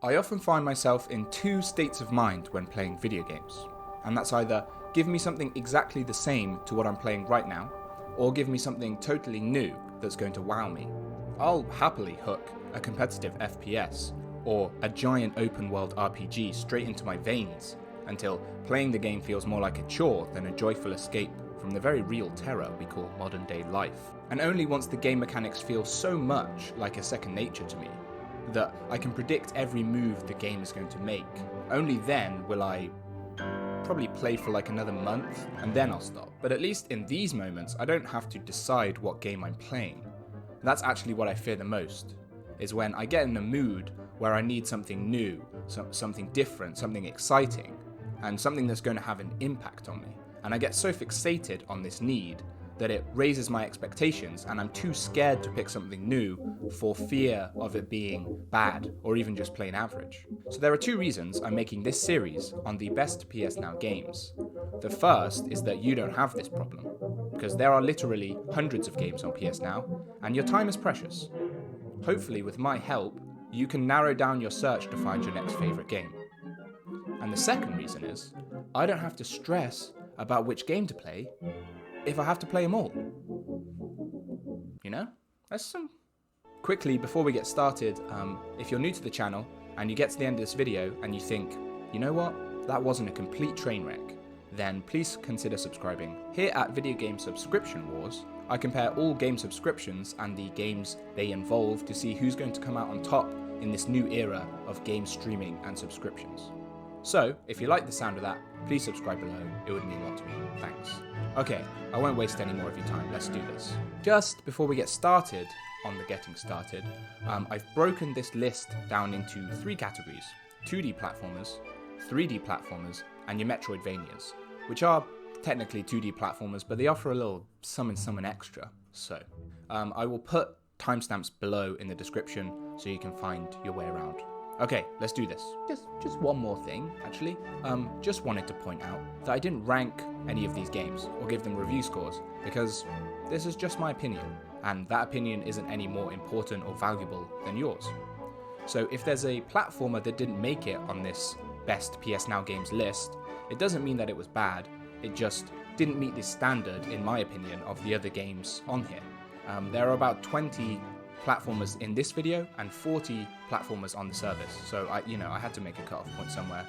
I often find myself in two states of mind when playing video games, and that's either give me something exactly the same to what I'm playing right now, or give me something totally new that's going to wow me. I'll happily hook a competitive FPS or a giant open world RPG straight into my veins until playing the game feels more like a chore than a joyful escape from the very real terror we call modern day life. And only once the game mechanics feel so much like a second nature to me that I can predict every move the game is going to make, only then will I probably play for like another month and then I'll stop. But at least in these moments I don't have to decide what game I'm playing. That's actually what I fear the most, is when I get in a mood where I need something new, something different, something exciting, and something that's going to have an impact on me. And I get so fixated on this need that it raises my expectations, and I'm too scared to pick something new for fear of it being bad or even just plain average. So there are two reasons I'm making this series on the best PS Now games. The first is that you don't have this problem, because there are literally hundreds of games on PS Now, and your time is precious. Hopefully with my help, you can narrow down your search to find your next favourite game. And the second reason is, I don't have to stress about which game to play if I have to play them all. You know? That's some... Quickly, before we get started, if you're new to the channel and you get to the end of this video and you think, you know what, that wasn't a complete train wreck, then please consider subscribing. Here at Video Game Subscription Wars, I compare all game subscriptions and the games they involve to see who's going to come out on top in this new era of game streaming and subscriptions. So, if you like the sound of that, please subscribe below, it would mean a lot to me, thanks. Okay, I won't waste any more of your time, let's do this. Just before we get started on the getting started, I've broken this list down into three categories: 2D platformers, 3D platformers, and your Metroidvanias, which are technically 2D platformers, but they offer a little something extra. So, I will put timestamps below in the description so you can find your way around. Okay, let's do this. Just one more thing, actually. Just wanted to point out that I didn't rank any of these games or give them review scores, because this is just my opinion, and that opinion isn't any more important or valuable than yours. So if there's a platformer that didn't make it on this best PS Now games list, it doesn't mean that it was bad, it just didn't meet the standard, in my opinion, of the other games on here. There are about 20 platformers in this video and 40 platformers on the service, so I had to make a cutoff point somewhere.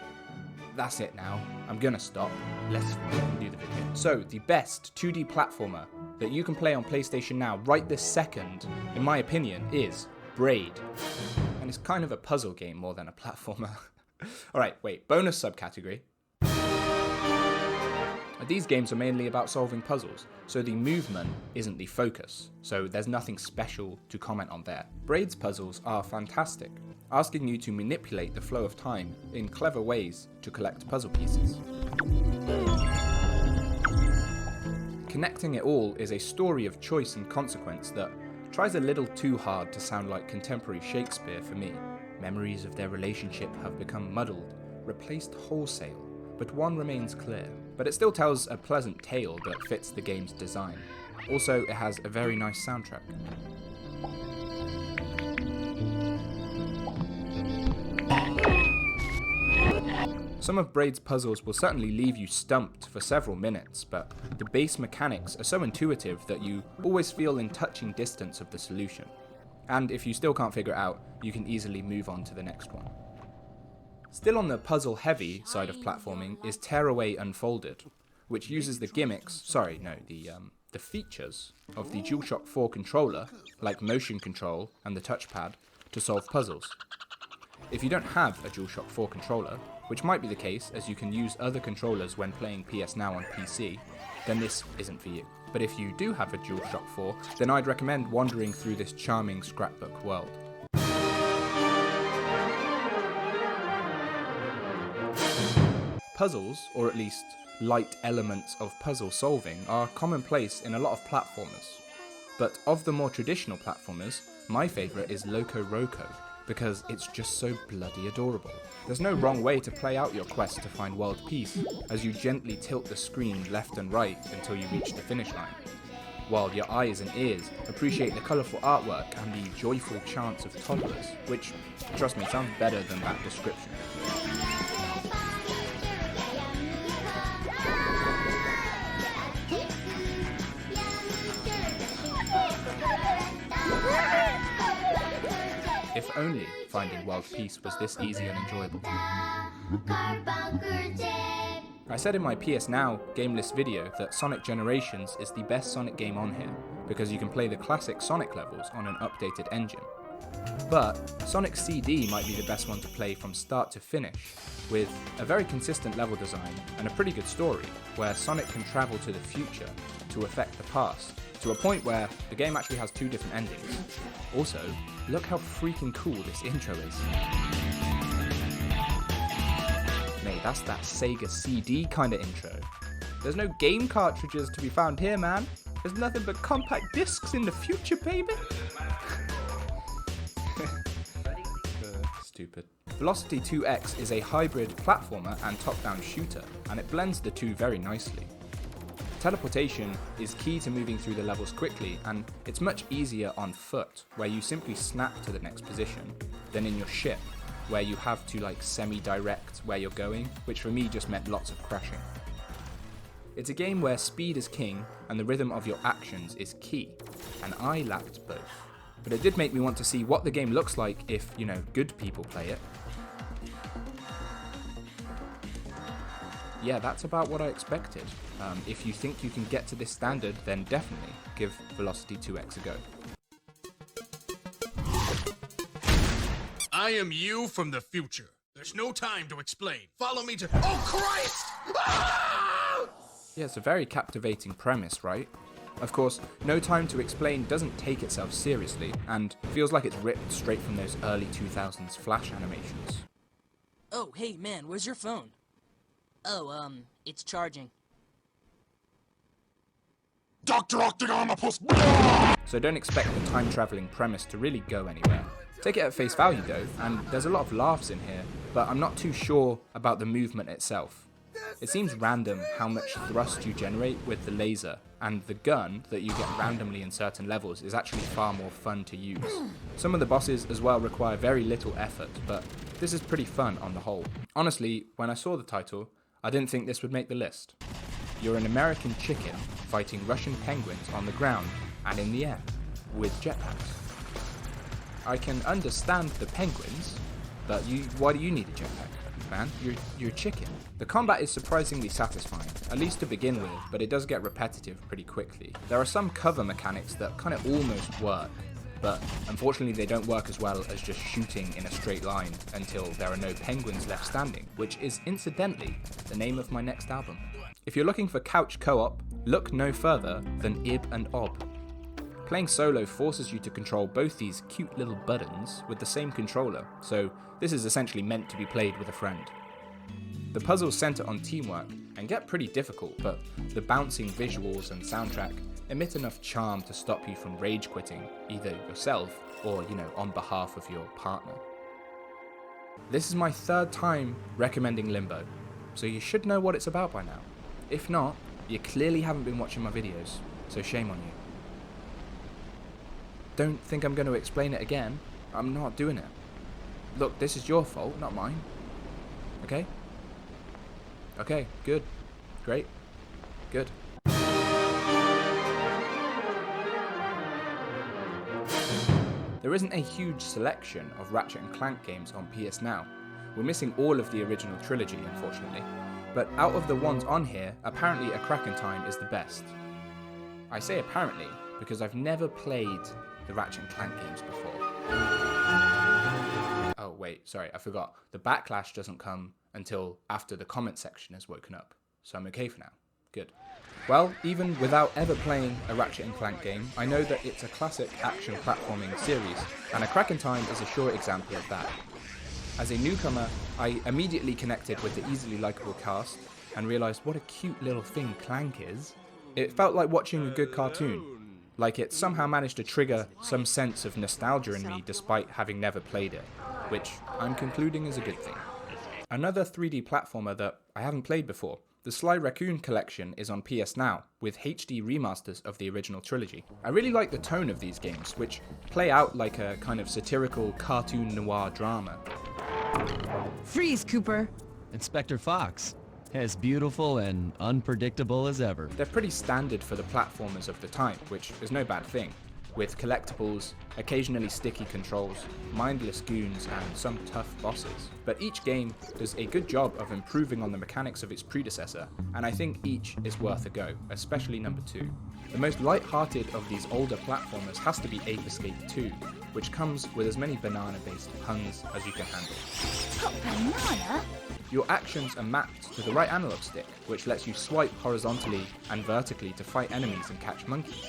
That's it now, I'm gonna stop, let's do the video. So the best 2D platformer that you can play on PlayStation Now right this second, in my opinion, is Braid. And it's kind of a puzzle game more than a platformer. Alright, wait, bonus subcategory. These games are mainly about solving puzzles, so the movement isn't the focus, so there's nothing special to comment on there. Braid's puzzles are fantastic, asking you to manipulate the flow of time in clever ways to collect puzzle pieces. Connecting it all is a story of choice and consequence that tries a little too hard to sound like contemporary Shakespeare for me. Memories of their relationship have become muddled, replaced wholesale, but one remains clear. But it still tells a pleasant tale that fits the game's design. Also, it has a very nice soundtrack. Some of Braid's puzzles will certainly leave you stumped for several minutes, but the base mechanics are so intuitive that you always feel in touching distance of the solution. And if you still can't figure it out, you can easily move on to the next one. Still on the puzzle-heavy side of platforming is Tearaway Unfolded, which uses the the features of the DualShock 4 controller, like motion control and the touchpad, to solve puzzles. If you don't have a DualShock 4 controller, which might be the case as you can use other controllers when playing PS Now on PC, then this isn't for you. But if you do have a DualShock 4, then I'd recommend wandering through this charming scrapbook world. Puzzles, or at least light elements of puzzle solving, are commonplace in a lot of platformers. But of the more traditional platformers, my favourite is LocoRoco, because it's just so bloody adorable. There's no wrong way to play out your quest to find world peace, as you gently tilt the screen left and right until you reach the finish line. while your eyes and ears appreciate the colourful artwork and the joyful chants of toddlers, which, trust me, sounds better than that description. If only finding world peace was this easy and enjoyable. I said in my PS Now game list video that Sonic Generations is the best Sonic game on here, because you can play the classic Sonic levels on an updated engine. But Sonic CD might be the best one to play from start to finish, with a very consistent level design and a pretty good story, where Sonic can travel to the future to affect the past, to a point where the game actually has 2 different endings. Also, look how freaking cool this intro is. Mate, that's that Sega CD kind of intro. There's no game cartridges to be found here, man. There's nothing but compact discs in the future, baby. Stupid. Velocity 2X is a hybrid platformer and top-down shooter, and it blends the two very nicely. Teleportation is key to moving through the levels quickly, and it's much easier on foot, where you simply snap to the next position, than in your ship, where you have to semi-direct where you're going, which for me just meant lots of crashing. It's a game where speed is king and the rhythm of your actions is key, and I lacked both. But it did make me want to see what the game looks like if, good people play it. Yeah, that's about what I expected. If you think you can get to this standard, then definitely give Velocity 2X a go. I am you from the future. There's no time to explain. Follow me to... Oh, Christ! Ah! Yeah, it's a very captivating premise, right? Of course, No Time to Explain doesn't take itself seriously, and feels like it's ripped straight from those early 2000s Flash animations. Oh, hey man, where's your phone? Oh, it's charging. Dr. Octagonopus! So don't expect the time-travelling premise to really go anywhere. Take it at face value though, and there's a lot of laughs in here, but I'm not too sure about the movement itself. It seems random how much thrust you generate with the laser, and the gun that you get randomly in certain levels is actually far more fun to use. Some of the bosses as well require very little effort, but this is pretty fun on the whole. Honestly, when I saw the title, I didn't think this would make the list. You're an American chicken fighting Russian penguins on the ground and in the air, with jetpacks. I can understand the penguins, but why do you need a jetpack, man? You're a chicken. The combat is surprisingly satisfying, at least to begin with, but it does get repetitive pretty quickly. There are some cover mechanics that kind of almost work, but unfortunately they don't work as well as just shooting in a straight line until there are no penguins left standing, which is incidentally the name of my next album. If you're looking for couch co-op, look no further than Ibb and Obb. Playing solo forces you to control both these cute little buttons with the same controller, so this is essentially meant to be played with a friend. The puzzles centre on teamwork and get pretty difficult, but the bouncing visuals and soundtrack emit enough charm to stop you from rage quitting, either yourself or, on behalf of your partner. This is my 3rd time recommending Limbo, so you should know what it's about by now. If not, you clearly haven't been watching my videos, so shame on you. Don't think I'm going to explain it again. I'm not doing it. Look, this is your fault, not mine. Okay? Okay, good. Great. Good. There isn't a huge selection of Ratchet & Clank games on PS Now. We're missing all of the original trilogy, unfortunately. But out of the ones on here, apparently A Crack in Time is the best. I say apparently because I've never played the Ratchet & Clank games before. Oh wait, sorry, I forgot. The backlash doesn't come until after the comment section has woken up, so I'm okay for now. Good. Well, even without ever playing a Ratchet & Clank game, I know that it's a classic action platforming series, and A Crack in Time is a sure example of that. As a newcomer, I immediately connected with the easily likeable cast, and realised what a cute little thing Clank is. It felt like watching a good cartoon, like it somehow managed to trigger some sense of nostalgia in me despite having never played it, which I'm concluding is a good thing. Another 3D platformer that I haven't played before, The Sly Raccoon collection is on PS Now, with HD remasters of the original trilogy. I really like the tone of these games, which play out like a kind of satirical cartoon noir drama. Freeze, Cooper! Inspector Fox, as beautiful and unpredictable as ever. They're pretty standard for the platformers of the time, which is no bad thing, with collectibles, occasionally sticky controls, mindless goons, and some tough bosses. But each game does a good job of improving on the mechanics of its predecessor, and I think each is worth a go, especially number 2. The most light-hearted of these older platformers has to be Ape Escape 2, which comes with as many banana-based puns as you can handle. Banana? Your actions are mapped to the right analog stick, which lets you swipe horizontally and vertically to fight enemies and catch monkeys.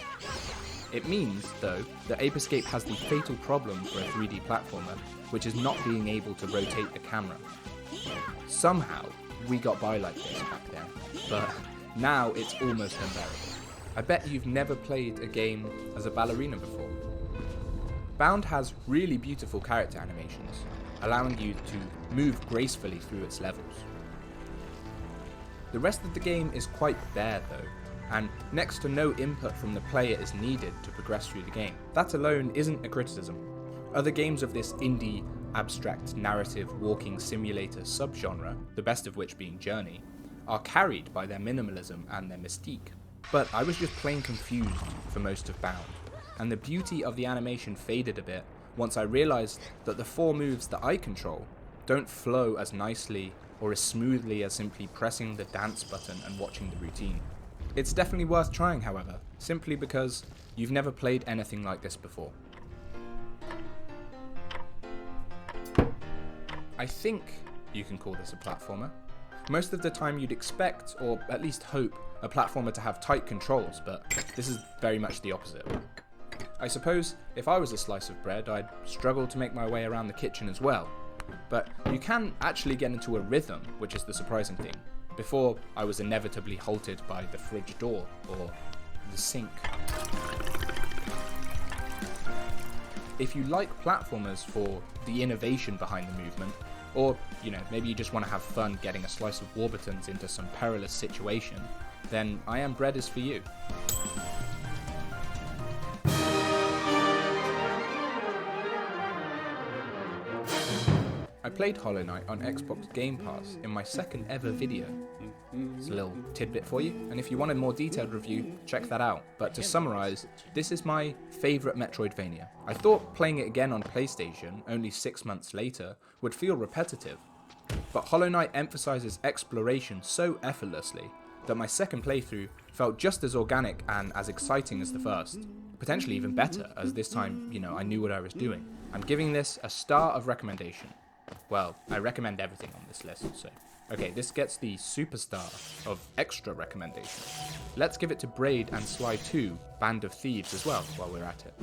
It means, though, that Ape Escape has the fatal problem for a 3D platformer, which is not being able to rotate the camera. Somehow, we got by like this back then, but now it's almost unbearable. I bet you've never played a game as a ballerina before. Bound has really beautiful character animations, allowing you to move gracefully through its levels. The rest of the game is quite bare though, and next to no input from the player is needed to progress through the game. That alone isn't a criticism. Other games of this indie, abstract narrative walking simulator subgenre, the best of which being Journey, are carried by their minimalism and their mystique. But I was just plain confused for most of Bound, and the beauty of the animation faded a bit once I realised that the 4 moves that I control don't flow as nicely or as smoothly as simply pressing the dance button and watching the routine. It's definitely worth trying, however, simply because you've never played anything like this before. I think you can call this a platformer. Most of the time you'd expect, or at least hope, a platformer to have tight controls, but this is very much the opposite. I suppose if I was a slice of bread, I'd struggle to make my way around the kitchen as well. But you can actually get into a rhythm, which is the surprising thing. Before, I was inevitably halted by the fridge door or the sink. If you like platformers for the innovation behind the movement, or, maybe you just want to have fun getting a slice of Warburtons into some perilous situation, then I Am Bread is for you. I played Hollow Knight on Xbox Game Pass in my second ever video. It's a little tidbit for you, and if you want a more detailed review, check that out. But to summarise, this is my favourite Metroidvania. I thought playing it again on PlayStation, only 6 months later, would feel repetitive. But Hollow Knight emphasises exploration so effortlessly that my second playthrough felt just as organic and as exciting as the first. Potentially even better, as this time, I knew what I was doing. I'm giving this a star of recommendation. Well, I recommend everything on this list, so... Okay, this gets the superstar of extra recommendations. Let's give it to Braid and Sly 2, Band of Thieves as well, while we're at it.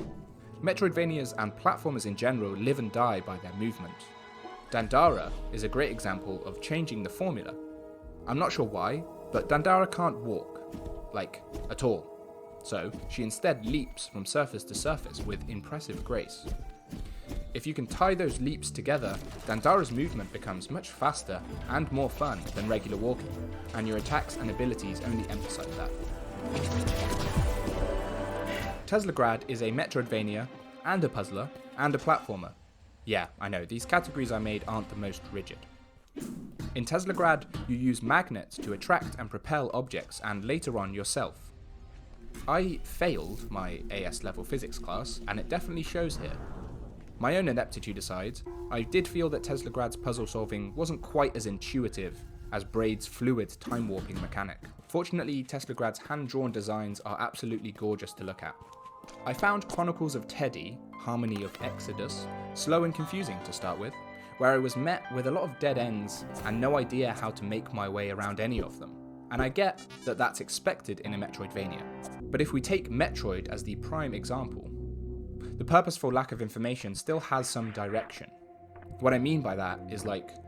Metroidvanias and platformers in general live and die by their movement. Dandara is a great example of changing the formula. I'm not sure why, but Dandara can't walk, at all. So, she instead leaps from surface to surface with impressive grace. If you can tie those leaps together, Dandara's movement becomes much faster and more fun than regular walking, and your attacks and abilities only emphasize that. Teslagrad is a Metroidvania, and a puzzler, and a platformer. Yeah, I know, these categories I made aren't the most rigid. In Teslagrad, you use magnets to attract and propel objects, and later on yourself. I failed my AS level physics class, and it definitely shows here. My own ineptitude aside, I did feel that Teslagrad's puzzle solving wasn't quite as intuitive as Braid's fluid time-warping mechanic. Fortunately, Teslagrad's hand-drawn designs are absolutely gorgeous to look at. I found Chronicles of Teddy, Harmony of Exodus, slow and confusing to start with, where I was met with a lot of dead ends and no idea how to make my way around any of them. And I get that that's expected in a Metroidvania. But if we take Metroid as the prime example, the purposeful lack of information still has some direction. What I mean by that is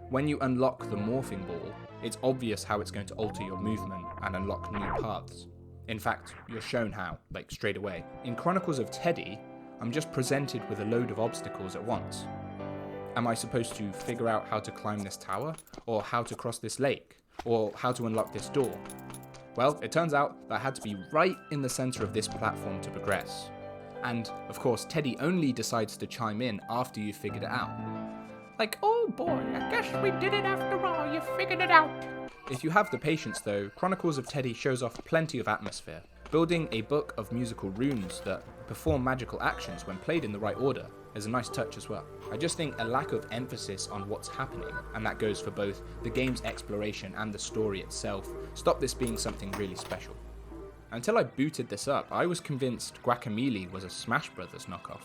when you unlock the morphing ball, it's obvious how it's going to alter your movement and unlock new paths. In fact, you're shown how, straight away. In Chronicles of Teddy, I'm just presented with a load of obstacles at once. Am I supposed to figure out how to climb this tower, or how to cross this lake, or how to unlock this door. Well, it turns out that I had to be right in the center of this platform to progress. And, of course, Teddy only decides to chime in after you've figured it out. Like, oh boy, I guess we did it after all, you figured it out. If you have the patience though, Chronicles of Teddy shows off plenty of atmosphere, building a book of musical runes that perform magical actions when played in the right order is a nice touch as well. I just think a lack of emphasis on what's happening, and that goes for both the game's exploration and the story itself, stopped this being something really special. Until I booted this up, I was convinced Guacamelee was a Smash Brothers knockoff.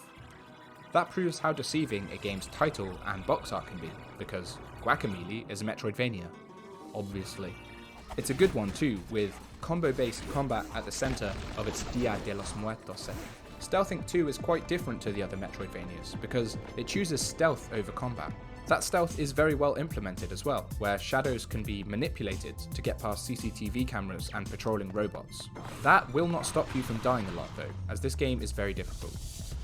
That proves how deceiving a game's title and box art can be, because Guacamelee is a Metroidvania, obviously. It's a good one too, with combo-based combat at the center of its Dia de los Muertos setting. Stealth Inc. 2 is quite different to the other Metroidvanias, because it chooses stealth over combat. That stealth is very well implemented as well, where shadows can be manipulated to get past CCTV cameras and patrolling robots. That will not stop you from dying a lot though, as this game is very difficult.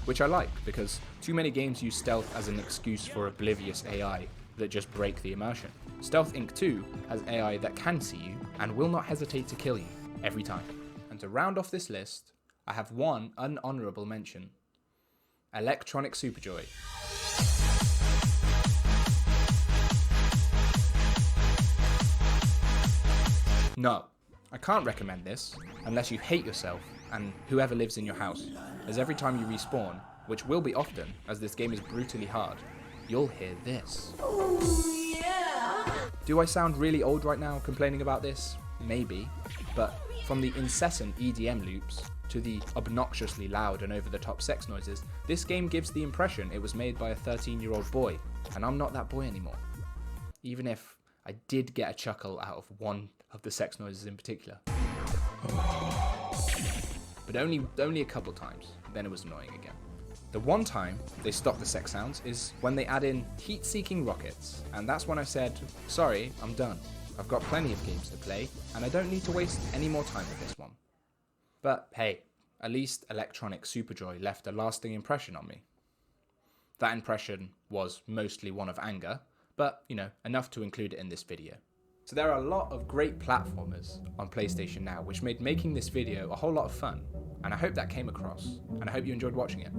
Which I like, because too many games use stealth as an excuse for oblivious AI that just break the immersion. Stealth Inc. 2 has AI that can see you and will not hesitate to kill you every time. And to round off this list, I have one unhonourable mention. Electronic Superjoy. No, I can't recommend this unless you hate yourself and whoever lives in your house, as every time you respawn, which will be often as this game is brutally hard, you'll hear this. Oh, yeah. Do I sound really old right now complaining about this? Maybe, but from the incessant EDM loops to the obnoxiously loud and over-the-top sex noises, this game gives the impression it was made by a 13-year-old boy, and I'm not that boy anymore. Even if I did get a chuckle out of one of the sex noises in particular. But only a couple times, then it was annoying again. The one time they stop the sex sounds is when they add in heat-seeking rockets, and that's when I said, sorry, I'm done. I've got plenty of games to play, and I don't need to waste any more time with this one. But hey, at least Electronic Superjoy left a lasting impression on me. That impression was mostly one of anger, but, you know, enough to include it in this video. So there are a lot of great platformers on PlayStation Now, which made making this video a whole lot of fun, and I hope that came across, and I hope you enjoyed watching it.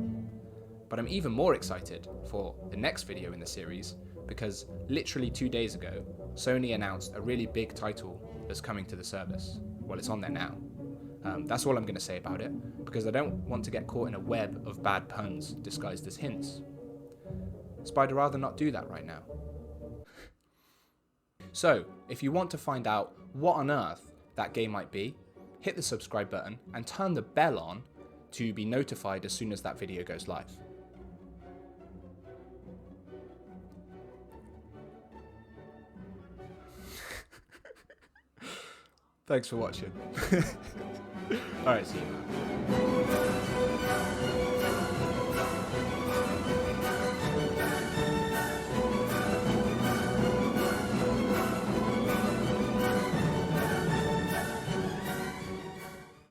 But I'm even more excited for the next video in the series, because literally 2 days ago, Sony announced a really big title that's coming to the service. Well, it's on there now. That's all I'm going to say about it, because I don't want to get caught in a web of bad puns disguised as hints. So I'd rather not do that right now. So, if you want to find out what on earth that game might be, hit the subscribe button and turn the bell on to be notified as soon as that video goes live. Thanks for watching. Alright, see you.